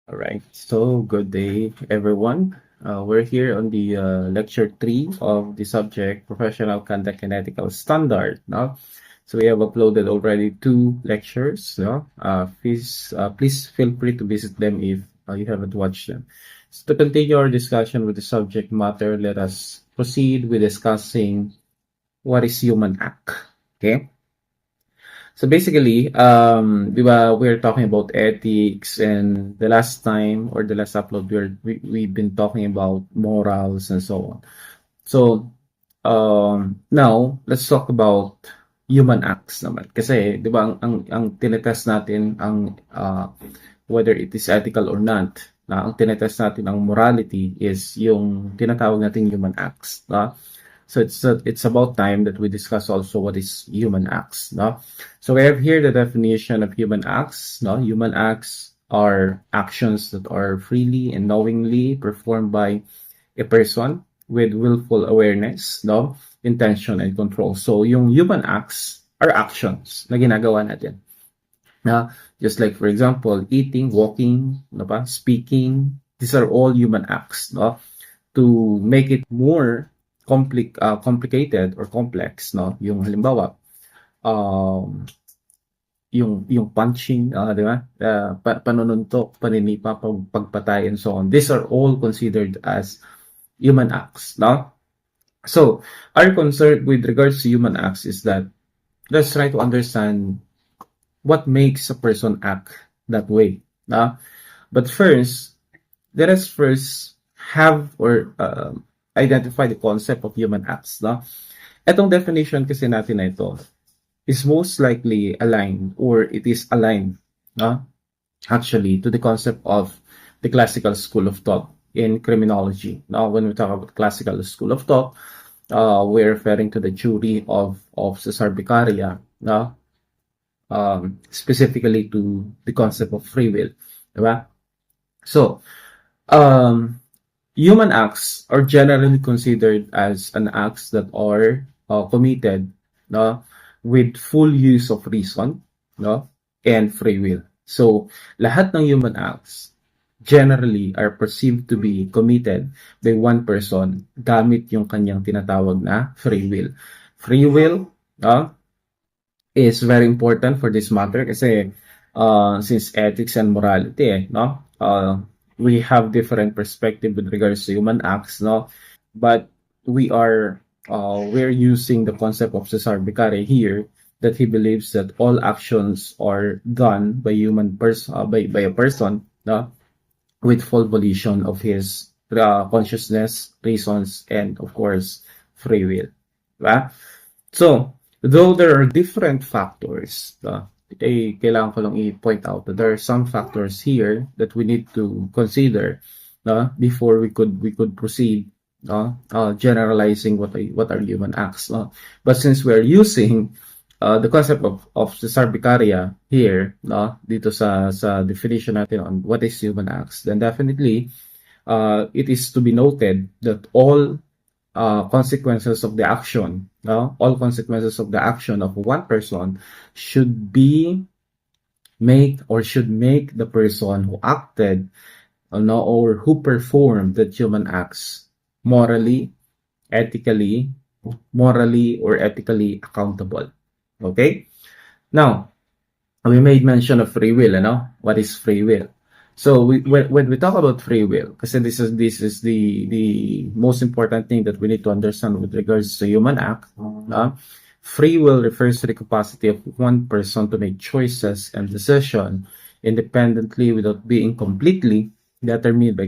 All right. So, good day, everyone. We're here on the lecture 3 of the subject Professional Conduct and Ethical Standard. No? So, we have uploaded already 2 lectures. No? Please feel free to visit them if you haven't watched them. So, to continue our discussion with the subject matter, let us proceed with discussing what is human act. Okay. So basically, di ba, we're talking about ethics, and the last time or the last upload we've been talking about morals and so on. So now let's talk about human acts naman. Kasi di ba ang tinetest natin ang whether it is ethical or not. Na ang tinetest natin ang morality is yung tinatawag nating human acts, no? So it's about time that we discuss also what is human acts, no? So we have here the definition of human acts, no? Human acts are actions that are freely and knowingly performed by a person with willful awareness, no? Intention and control. So yung human acts are actions na ginagawa natin. Na just like for example, eating, walking, no ba? Speaking, these are all human acts, no? To make it more complicated or complex, no? Yung halimbawa, um, yung punching, di ba? Panununtok, paninipa, pagpatay, and so on. These are all considered as human acts, no? So, our concern with regards to human acts is that let's try to understand what makes a person act that way, no? But first, let us first have or identify the concept of human acts, no? Etong definition kasi natin na ito is most likely aligned or it is aligned, no? Actually, to the concept of the classical school of thought in criminology. Now, when we talk about classical school of thought, we're referring to the theory of Cesar Beccaria, no? Specifically to the concept of free will, diba? So, human acts are generally considered as an acts that are committed, no, with full use of reason, no, and free will. So, lahat ng human acts generally are perceived to be committed by one person gamit yung kanyang tinatawag na free will. Free will, no, is very important for this matter kasi since ethics and morality, no, we have different perspective with regards to human acts, no, but we're using the concept of Cesar Beccaria here that he believes that all actions are done by by a person, no, with full volition of his consciousness, reasons, and of course free will, right? So though there are different factors, kailangan ko lang i-point out that there are some factors here that we need to consider before we could proceed generalizing what are human acts. But since we're using the concept of Cesar Beccaria here, dito sa definition natin on what is human acts, then definitely it is to be noted that all consequences of the action, all consequences of the action of one person should should make the person who acted or who performed the human acts morally or ethically accountable. Okay? Now, we made mention of free will, what is free will? So when we talk about free will, kasi this is the most important thing that we need to understand with regards to human act. Free will refers to the capacity of one person to make choices and decisions independently without being completely determined by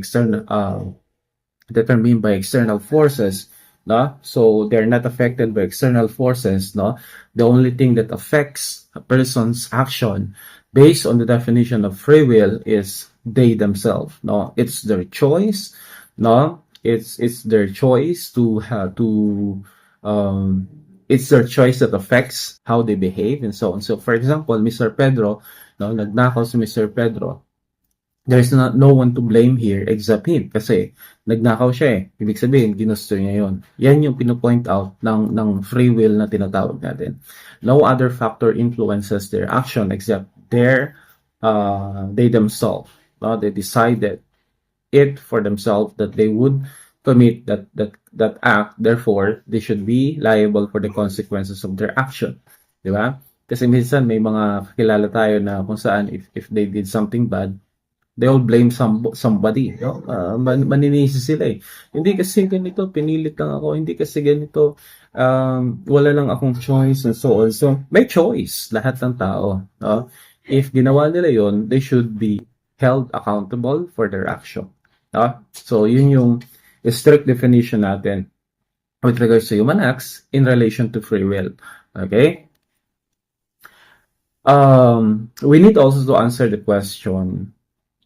external forces. So they're not affected by external forces. The only thing that affects a person's action based on the definition of free will is they themselves. It's their choice. It's their choice it's their choice that affects how they behave and so on. So for example, Mr. Pedro, nagnakaw si Mr. Pedro. There's no one to blame here except him kasi nagnakaw siya eh. Ibig sabihin, ginusto niya yun. Yan yung pinopoint out ng free will na tinatawag natin. No other factor influences their action except they themselves. They decided it for themselves that they would commit that act, therefore they should be liable for the consequences of their action, di ba? Kasi minsan may mga kakilala tayo na kung saan if they did something bad, they all blame somebody, no? Maninisi sila eh. Hindi kasi ganito, pinilit lang ako. Hindi kasi ganito, wala lang akong choice and so on. So, may choice lahat ng tao, no? If ginawa nila yon, they should be held accountable for their action. No? So, yun yung strict definition natin with regards to human acts in relation to free will. Okay? We need also to answer the question,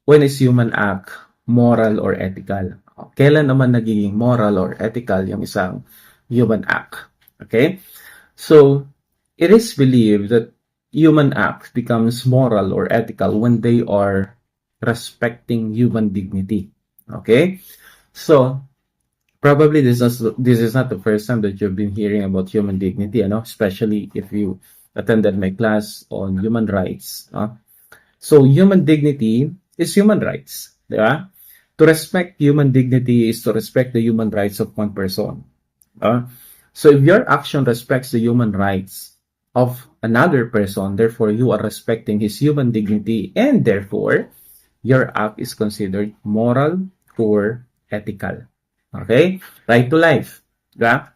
when is human act moral or ethical? Kailan naman nagiging moral or ethical yung isang human act? Okay? So, it is believed that human act becomes moral or ethical when they are respecting human dignity. Okay? So, probably this is not the first time that you've been hearing about human dignity, especially if you attended my class on human rights. So, human dignity is human rights. Diba? To respect human dignity is to respect the human rights of one person. So, if your action respects the human rights of another person, therefore you are respecting his human dignity, and therefore your act is considered moral or ethical. Okay? Right to life. Yeah?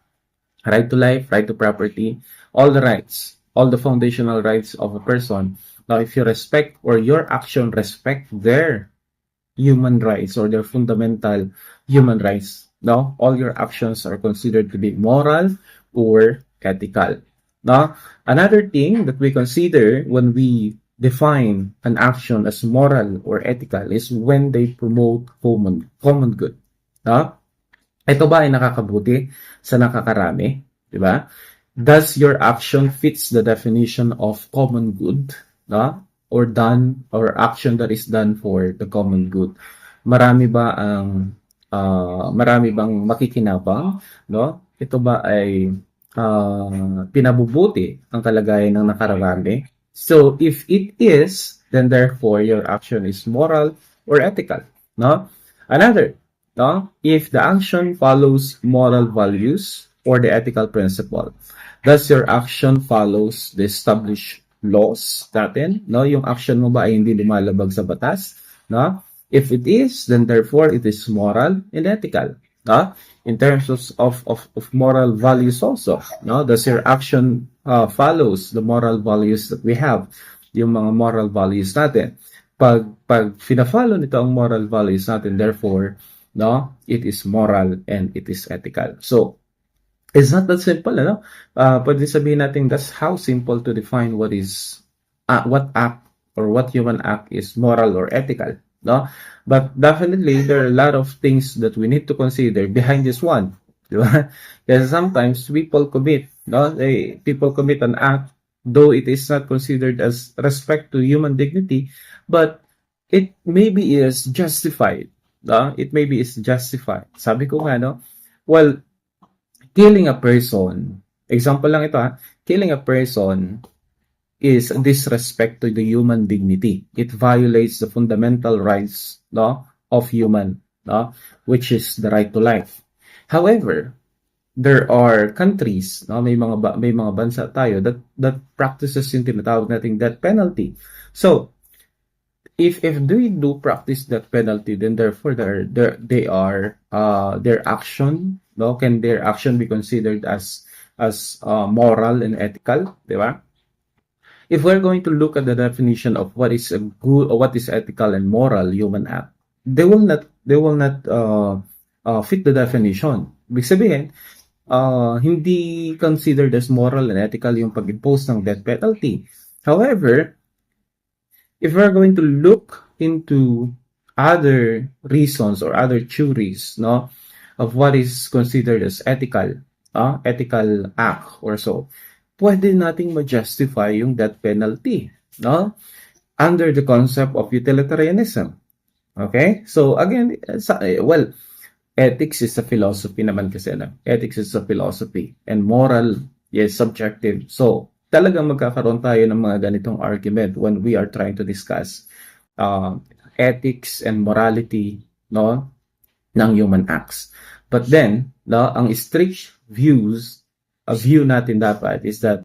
Right to life, right to property, all the rights, all the foundational rights of a person. Now, if you respect or your action respect their human rights or their fundamental human rights, no, all your actions are considered to be moral or ethical. Now, another thing that we consider when we define an action as moral or ethical is when they promote common good. No? Ito ba ay nakakabuti sa nakakarami? Diba? Does your action fits the definition of common good? No? Or action that is done for the common good? Marami bang makikinabang? No? Ito ba ay pinabubuti ang kalagayan ng nakararami? So, if it is, then therefore your action is moral or ethical. No? Another, no? If the action follows moral values or the ethical principle, thus your action follows the established laws natin, no? Yung action mo ba ay hindi lumalabag sa batas, no? If it is, then therefore it is moral and ethical, no? In terms of moral values also, no? Does your action follows the moral values that we have, yung mga moral values natin? Pag fina-follow nito ang moral values natin, therefore, no, it is moral and it is ethical. So, it's not that simple, ano? Pwede sabihin natin that's how simple to define what act or what human act is moral or ethical, no? But definitely there are a lot of things that we need to consider behind this one, di ba? Because sometimes people commit an act, though it is not considered as respect to human dignity, but it maybe is justified. It maybe is justified. Sabi ko nga, no? Well, killing a person, example lang ito, killing a person is disrespect to the human dignity. It violates the fundamental rights, no, of human, no, which is the right to life. However, there are countries, no, may mga bansa tayo that practices yung tinatawag nating death penalty. So, if they do practice that penalty, then therefore their action, no, can their action be considered as moral and ethical, di ba? If we're going to look at the definition of what is a good or what is ethical and moral human act, they will not fit the definition. Ibig sabihin, hindi considered as moral and ethical yung pag-impose ng death penalty. However, if we're going to look into other reasons or other theories, no, of what is considered as ethical act or so, pwede nating ma-justify yung death penalty, no, under the concept of utilitarianism. Okay? So again, ethics is a philosophy naman kasi, no? Ethics is a philosophy and moral is subjective. So talagang magkakaroon tayo ng mga ganitong argument when we are trying to discuss ethics and morality, no, ng human acts. But then, no, ang strict view natin dapat is that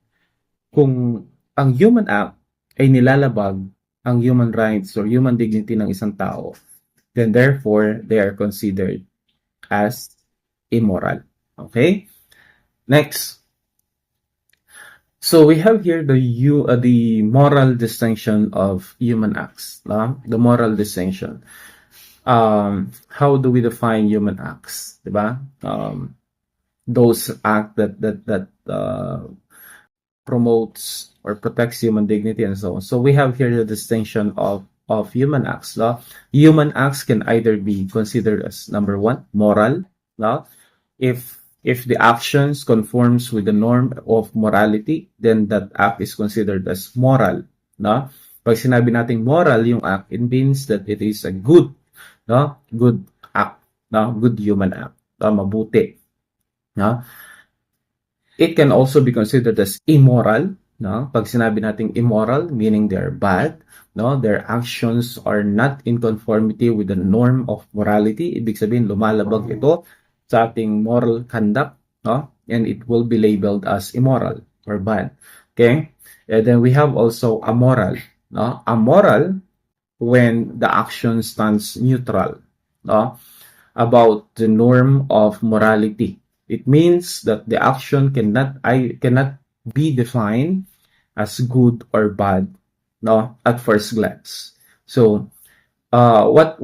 kung ang human act ay nilalabag ang human rights or human dignity ng isang tao, then therefore they are considered as immoral. Okay? Next. So we have here the moral distinction of human acts. The moral distinction. How do we define human acts? Diba? Those acts that promotes or protects human dignity and so on. So we have here the distinction of human acts. Human acts can either be considered as number one, moral. If the actions conforms with the norm of morality, then that act is considered as moral. Pag sinabi nating moral yung act, it means that it is a good act, good human act, mabuti. It can also be considered as immoral. Pag sinabi nating immoral, meaning they're bad, their actions are not in conformity with the norm of morality. Ibig sabihin, lumalabag ito sa ating moral conduct, and it will be labeled as immoral or bad. Okay? And then we have also amoral. Amoral when the action stands neutral about the norm of morality. It means that the action cannot be defined as good or bad, at first glance. So, what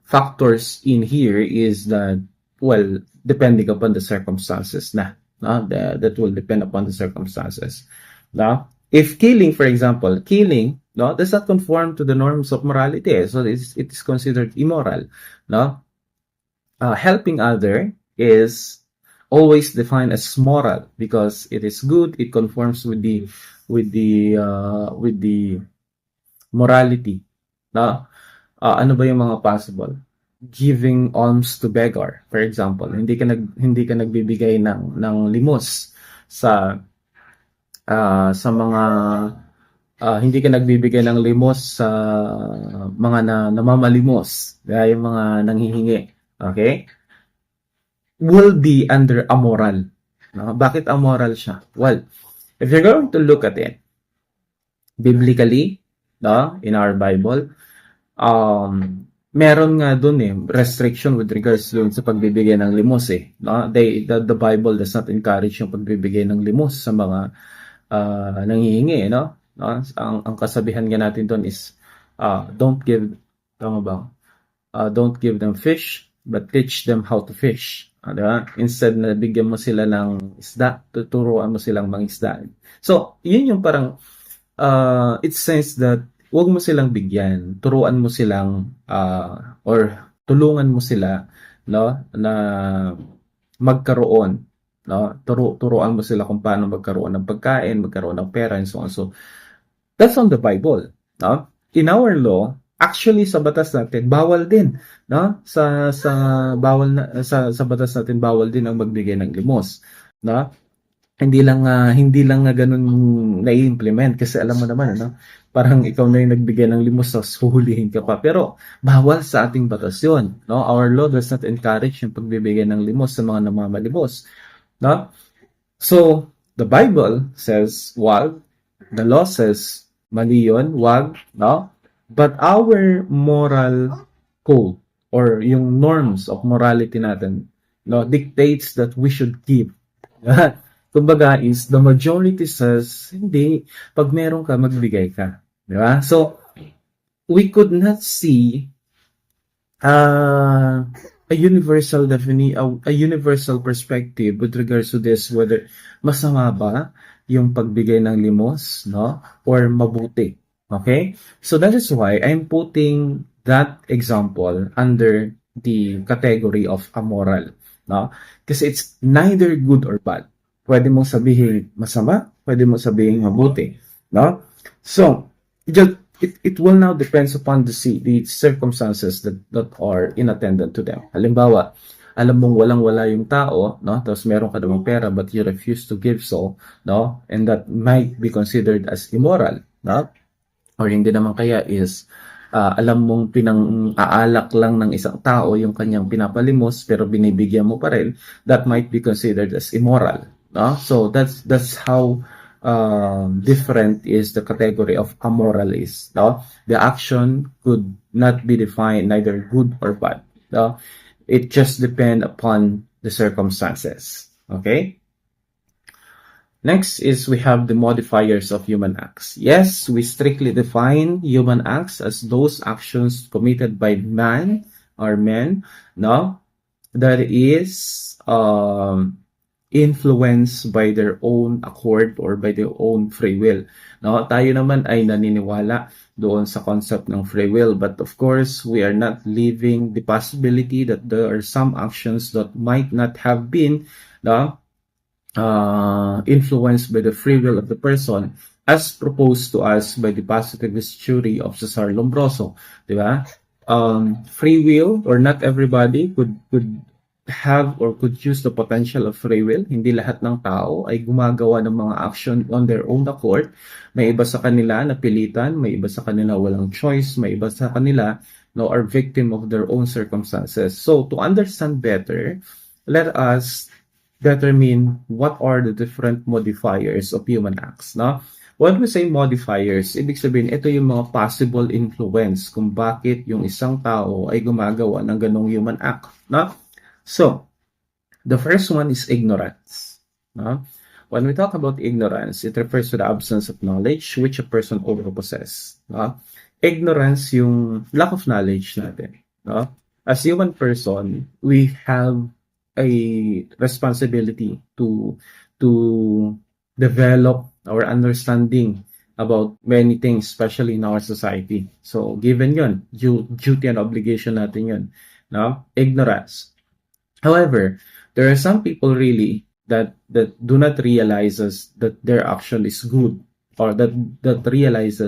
factors in here is that, well, depending upon the circumstances that will depend upon the circumstances. If killing, for example, does not conform to the norms of morality, so it is considered immoral. Helping other is always defined as moral because it is good, it conforms with the morality. Ano ba yung mga possible? Giving alms to beggar, for example. Hindi ka nagbibigay ng limos sa mga hindi ka nagbibigay ng limos sa mga namamalimos, yung mga nanghihingi. Okay? Will be under amoral. Bakit amoral siya? Well, if you're going to look at it biblically, in our Bible, meron nga dun restriction with regards dun sa pagbibigay ng limos the Bible does not encourage yung pagbibigay ng limos sa mga nanghihingi, ang kasabihan nga natin dun is don't give them fish but teach them how to fish. Instead na bigyan mo sila ng isda, tuturuan mo silang mangisda. So, yun yung parang it says that huwag mo silang bigyan, turuan mo silang or tulungan mo sila na magkaroon, turuan mo sila kung paano magkaroon ng pagkain, magkaroon ng pera and so on. So that's on the Bible. In our law, actually sa batas natin bawal din, sa batas natin bawal din ang magbigay ng limos, hindi lang ganun na-implement kasi alam mo naman parang ikaw na yung nagbigay ng limos tapos huhulihin ka pa, pero bawal sa ating batas yun. Our law does not encourage yung pagbibigay ng limos sa mga namamalimos. So the Bible says wag, the law says mali yun, wag, but our moral code or yung norms of morality natin dictates that we should give. Kumbaga is the majority says hindi, pag meron ka magbigay ka, di ba? So we could not see a universal perspective with regards to this, whether masama ba yung pagbigay ng limos, or mabuti. Okay? So that is why I'm putting that example under the category of amoral, kasi it's neither good or bad. Pwede mong sabihin masama, pwede mong sabihin mabuti, So it will now depends upon the circumstances that are in attendant to them. Halimbawa, alam mong walang-wala yung tao, tapos meron ka namang pera but you refuse to give so, and that might be considered as immoral, or hindi naman kaya is alam mong pinang-aalak lang ng isang tao yung kanyang pinapalimos pero binibigyan mo pa rin, that might be considered as immoral. No? So that's how different is the category of amoral is. No? The action could not be defined neither good or bad. No? It just depends upon the circumstances. Okay? Next is we have the modifiers of human acts. Yes, we strictly define human acts as those actions committed by man or men, no, that is influenced by their own accord or by their own free will. No, tayo naman ay naniniwala doon sa concept ng free will, but of course, we are not leaving the possibility that there are some actions that might not have been, no, influenced by the free will of the person as proposed to us by the positivist theory of Cesar Lombroso, di ba? Free will, or not everybody could have or could use the potential of free will. Hindi lahat ng tao ay gumagawa ng mga action on their own accord. May iba sa kanila na pilitan, may iba sa kanila walang choice, may iba sa kanila no, are victim of their own circumstances. So to understand better, let us determine what are the different modifiers of human acts. No? When we say modifiers, ibig sabihin, ito yung mga possible influence kung bakit yung isang tao ay gumagawa ng ganong human act. No? So, the first one is ignorance. No? When we talk about ignorance, it refers to the absence of knowledge which a person overpossesses. No? Ignorance, yung lack of knowledge natin. No? As human person, we have a responsibility to develop our understanding about many things, especially in our society. So, given yun, duty and obligation natin yun. No? Ignorance. However, there are some people really that do not realize that their action is good, or that do not realize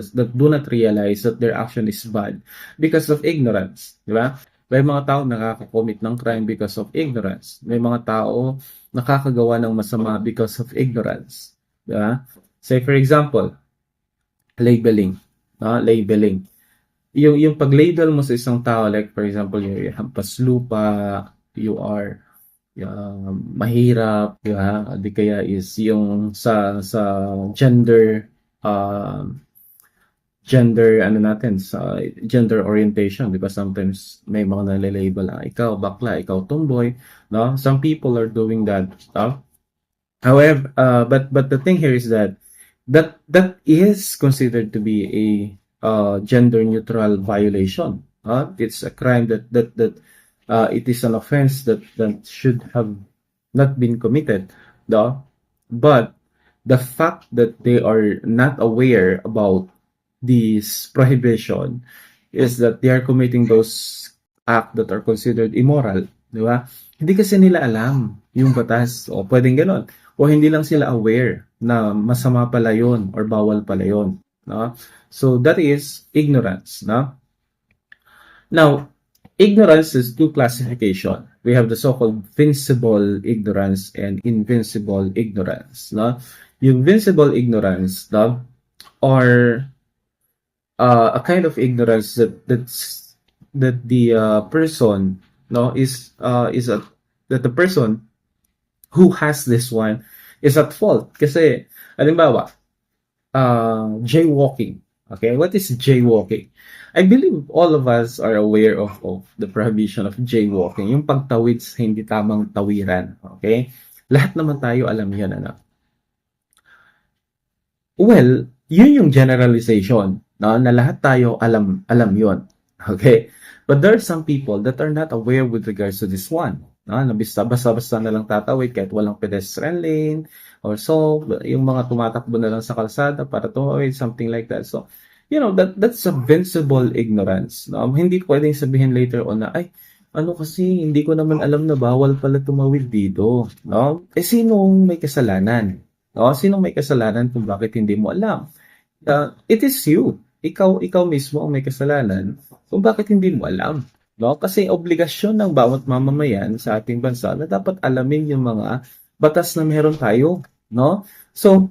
that their action is bad because of ignorance. Di ba? May mga tao nakaka-commit ng crime because of ignorance. May mga tao nakakagawa ng masama because of ignorance. Diba? Say for example, labeling. Labeling. Yung pag-label mo sa isang tao, like for example, yung hampas lupa, you are mahirap, diba? Di kaya is yung sa gender sa gender orientation, di ba? Sometimes may mga nalilabel ikaw bakla, ikaw tomboy, no? Some people are doing that stuff. However, but the thing here is that is considered to be a gender neutral violation. It's a crime that it is an offense that should have not been committed, no? But the fact that they are not aware about this prohibition is that they are committing those acts that are considered immoral, di ba? Hindi kasi nila alam yung batas, o pwedeng ganon, o hindi lang sila aware na masama pala yun or bawal pala yun, no? So that is ignorance, no? Now, ignorance is two classification. We have the so-called vincible ignorance and invincible ignorance, no? Yung vincible ignorance, no, or a kind of ignorance that the person, no, that the person who has this one is at fault. Kasi halimbawa, jaywalking. Okay, what is jaywalking? I believe all of us are aware of the prohibition of jaywalking, yung pagtawid sa hindi tamang tawiran. Okay, lahat naman tayo alam yan, ano? Well, yun yung generalization, no? Na lahat tayo alam yun. Okay? But there are some people that are not aware with regards to this one. No? Na basta-basta na lang tatawid kahit walang pedestrian lane or so. Yung mga tumatakbo na lang sa kalsada para tumawid, something like that. So, you know, that's a vincible ignorance. No? Hindi pwedeng sabihin later on na, ay, ano kasi, hindi ko naman alam na bawal pala tumawid dito. No? Sinong may kasalanan? No? Sinong may kasalanan kung bakit hindi mo alam? It is you. Ikaw mismo ang may kasalanan kung bakit hindi mo alam. No? Kasi obligasyon ng bawat mamamayan sa ating bansa na dapat alamin yung mga batas na meron tayo. No? So,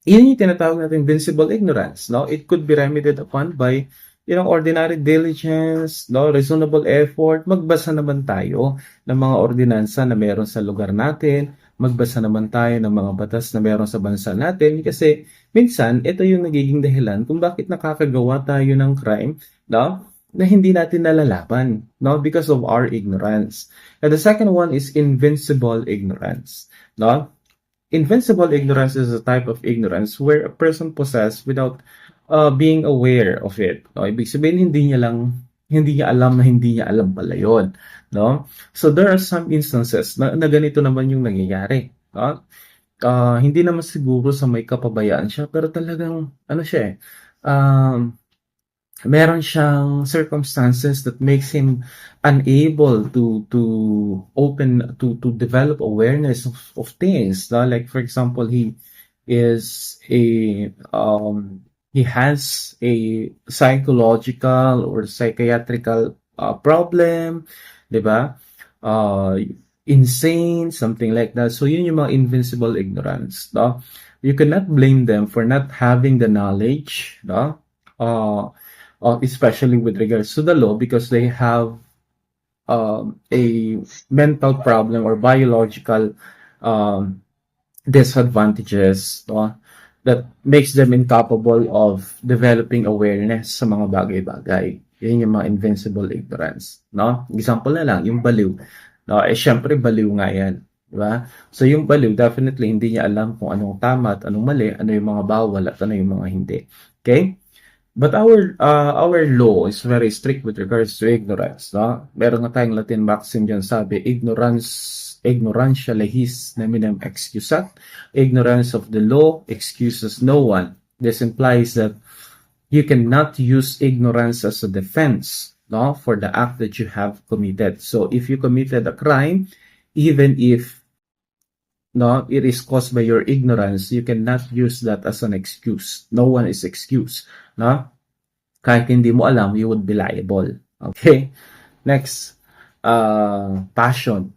Yun yung tinatawag natin invincible ignorance, no? It could be remedied upon by, ordinary diligence, no? Reasonable effort. Magbasa naman tayo ng mga ordinansa na meron sa lugar natin. Magbasa naman tayo ng mga batas na meron sa bansa natin. Kasi minsan, ito yung nagiging dahilan kung bakit nakakagawa tayo ng crime, no? Na hindi natin nalalaman, no? Because of our ignorance. And the second one is invincible ignorance, no? Invincible ignorance is a type of ignorance where a person possesses without being aware of it. No? Ibig sabihin, hindi niya alam na hindi niya alam pala yun. No? So there are some instances na ganito naman yung nangyayari. No? Hindi naman siguro sa may kapabayaan siya, pero talagang, ano siya meron siyang circumstances that makes him unable to develop awareness of things, no? Like for example, is a he has a psychological or psychiatrical problem, 'di ba? uh Insane, something like that. So yun yung mga invincible ignorance, no? You cannot blame them for not having the knowledge, no? Especially with regards to the law, because they have a mental problem or biological um, disadvantages, no? That makes them incapable of developing awareness sa mga bagay-bagay. Yan yung mga invincible ignorance, no? Example na lang, yung baliw. No? Syempre, baliw nga yan. Diba? So, yung baliw, definitely, hindi niya alam kung anong tama at anong mali, ano yung mga bawal at ano yung mga hindi. Okay? But our law is very strict with regards to ignorance, no? Meron nga tayong Latin maxim diyan, sabi, ignorantia legis neminem excusat. Ignorance of the law excuses no one. This implies that you cannot use ignorance as a defense, no, for the act that you have committed. So if you committed a crime, even if no, it is caused by your ignorance, you cannot use that as an excuse. No one is excused, no? Kahit hindi mo alam, you would be liable. Okay? Next, passion.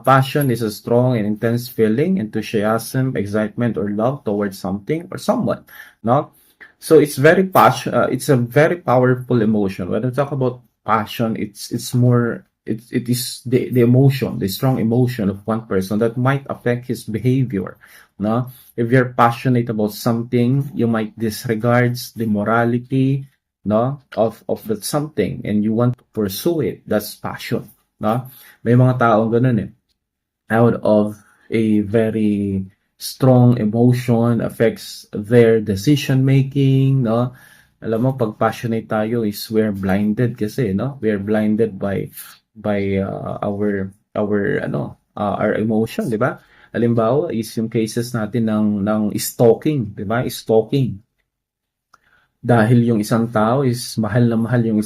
Passion is a strong and intense feeling, enthusiasm, excitement, or love towards something or someone. No? So it's it's a very powerful emotion. When we talk about passion, it's more it is the emotion, the strong emotion of one person that might affect his behavior. No? If you're passionate about something, you might disregard the morality, no, of that something, and you want to pursue it. That's passion. No? May mga taong ganun out of a very strong emotion affects their decision making, no? Alam mo, pag passionate tayo is we're blinded kasi, no? We're blinded by our emotion, di ba? Halimbawa is yung cases natin ng stalking, di ba? Stalking. Dahil yung isang tao is mahal na mahal yung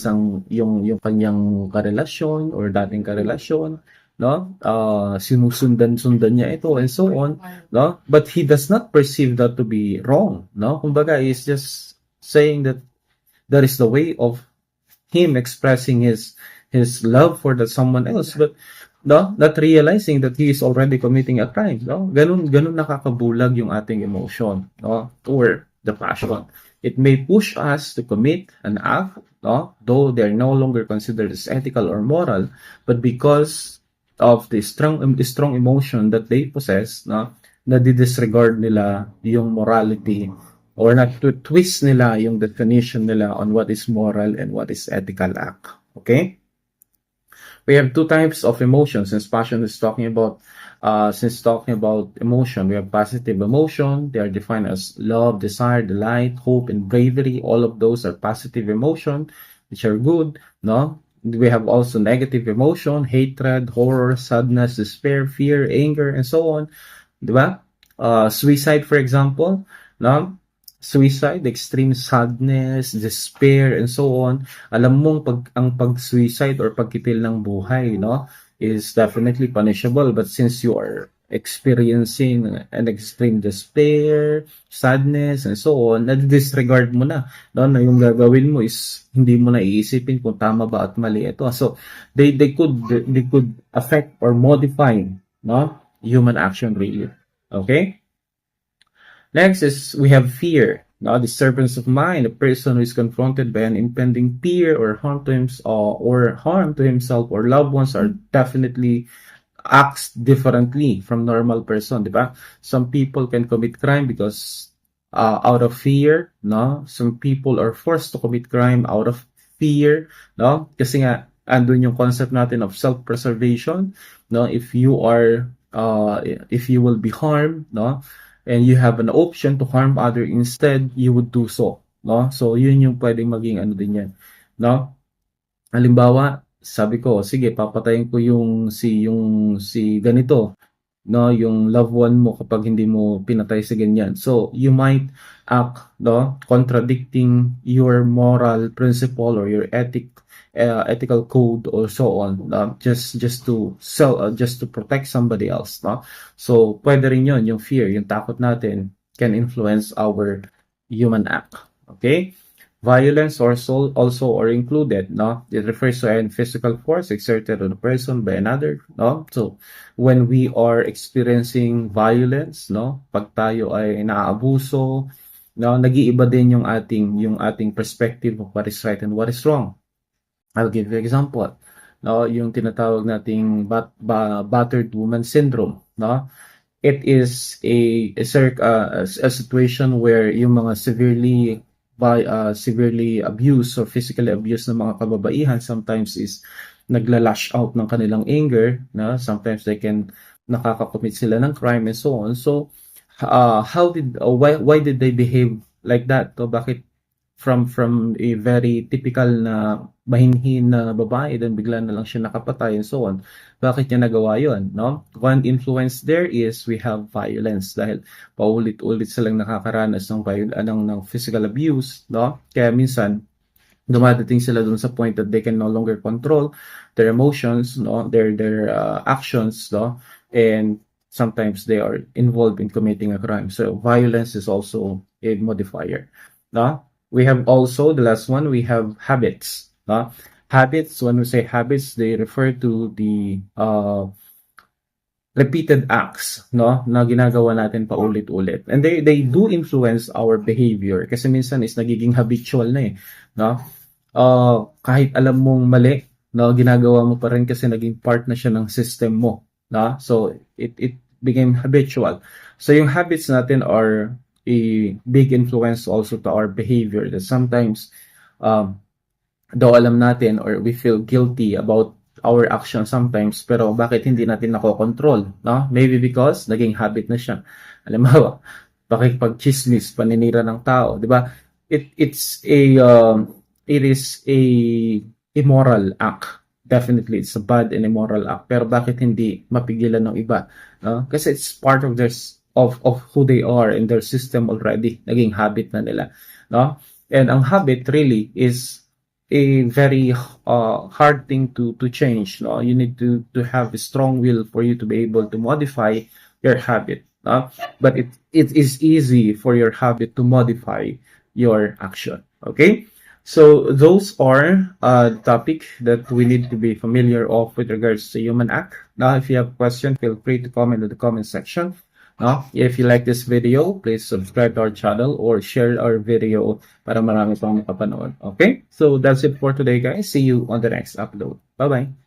yung kanyang karelasyon or dating karelasyon, no? Sinusundan-sundan niya ito and so on, no? But he does not perceive that to be wrong, no? Kumbaga, he's just saying that that is the way of him expressing his love for that someone else, but no, not realizing that he is already committing a crime, no? Ganun nakakabulag yung ating emotion, no? Or the passion. It may push us to commit an act, no? Though they're no longer considered as ethical or moral, but because of the strong emotion that they possess, no? Na disregard nila yung morality or not to twist nila yung definition nila on what is moral and what is ethical act. Okay? We have two types of emotions since passion is talking about emotion. We have positive emotion. They are defined as love, desire, delight, hope, and bravery. All of those are positive emotion, which are good, no? We have also negative emotion, hatred, horror, sadness, despair, fear, anger, and so on. Diba? Suicide, for example, no? Suicide, extreme sadness, despair, and so on. Alam mong ang pag-suicide or pagkitil ng buhay, no, is definitely punishable. But since you are experiencing an extreme despair, sadness, and so on, na-disregard mo na, no, na yung gagawin mo is hindi mo na iisipin kung tama ba at mali ito. So they could affect or modify, no, human action really. Okay? Next is we have fear. Now, disturbance of mind. A person who is confronted by an impending fear or harm to himself or loved ones are definitely acts differently from normal person, di ba? Some people can commit crime because out of fear, no? Some people are forced to commit crime out of fear, no? Kasi nga andun yung concept natin of self-preservation, no? If you will be harmed, no? And you have an option to harm other instead, you would do so, no? So yun yung pwedeng maging ano din yan, no? Halimbawa, sabi ko, sige, papatayin ko yung si ganito, no, yung loved one mo kapag hindi mo pinatay si ganyan. So, you might act, no, contradicting your moral principle or your ethical code or so on, just to protect somebody else, no? So, pwede rin yun, yung fear, yung takot natin can influence our human act. Okay? Violence also are included, no? It refers to any physical force exerted on a person by another, no? So, when we are experiencing violence, no? Pag tayo ay naaabuso, no? Nag-iiba din yung ating perspective of what is right and what is wrong. I'll give you an example. No, yung tinatawag nating battered woman syndrome, no? It is a situation where yung mga severely abused or physically abused ng mga kababaihan sometimes is nagla-lash out ng kanilang anger, na sometimes they can nakaka-commit sila ng crime and so on. So why did they behave like that? So bakit from a very typical na mahinhin na babae then bigla na lang siya nakapatay and so on? Bakit niya nagawa yun, no? One influence there is we have violence dahil paulit-ulit silang nakakaranas ng physical abuse, no? Kaya minsan dumadating sila dun sa point that they can no longer control their emotions, no, their actions, no, and sometimes they are involved in committing a crime. So violence is also a modifier, no. We have also the last one. We have habits, no. Habits. When we say habits, they refer to the repeated acts, no, na ginagawa natin paulit-ulit. And they do influence our behavior kasi minsan is nagiging habitual na no? Kahit alam mong mali, no, ginagawa mo pa rin kasi naging part na siya ng system mo, no? So it became habitual. So yung habits natin are a big influence also to our behavior that sometimes though alam natin or we feel guilty about our actions sometimes, pero bakit hindi natin nakokontrol, no? Maybe because naging habit na siya. Halimbawa, pakikipagchismis, paninira ng tao, di ba? It is a immoral act. Definitely, it's a bad and immoral act. Pero bakit hindi mapigilan ng iba? No? Kasi it's part of of who they are in their system already. Naging habit na nila, no? And ang habit really is a very hard thing to change, no? You need to have a strong will for you to be able to modify your habit, no? But it is easy for your habit to modify your action. Okay, so those are the topic that we need to be familiar of with regards to human act. Now, if you have a question, feel free to comment in the comment section. If you like this video, please subscribe to our channel or share our video para marami pang makapanood. Okay? So that's it for today, guys. See you on the next upload. Bye-bye.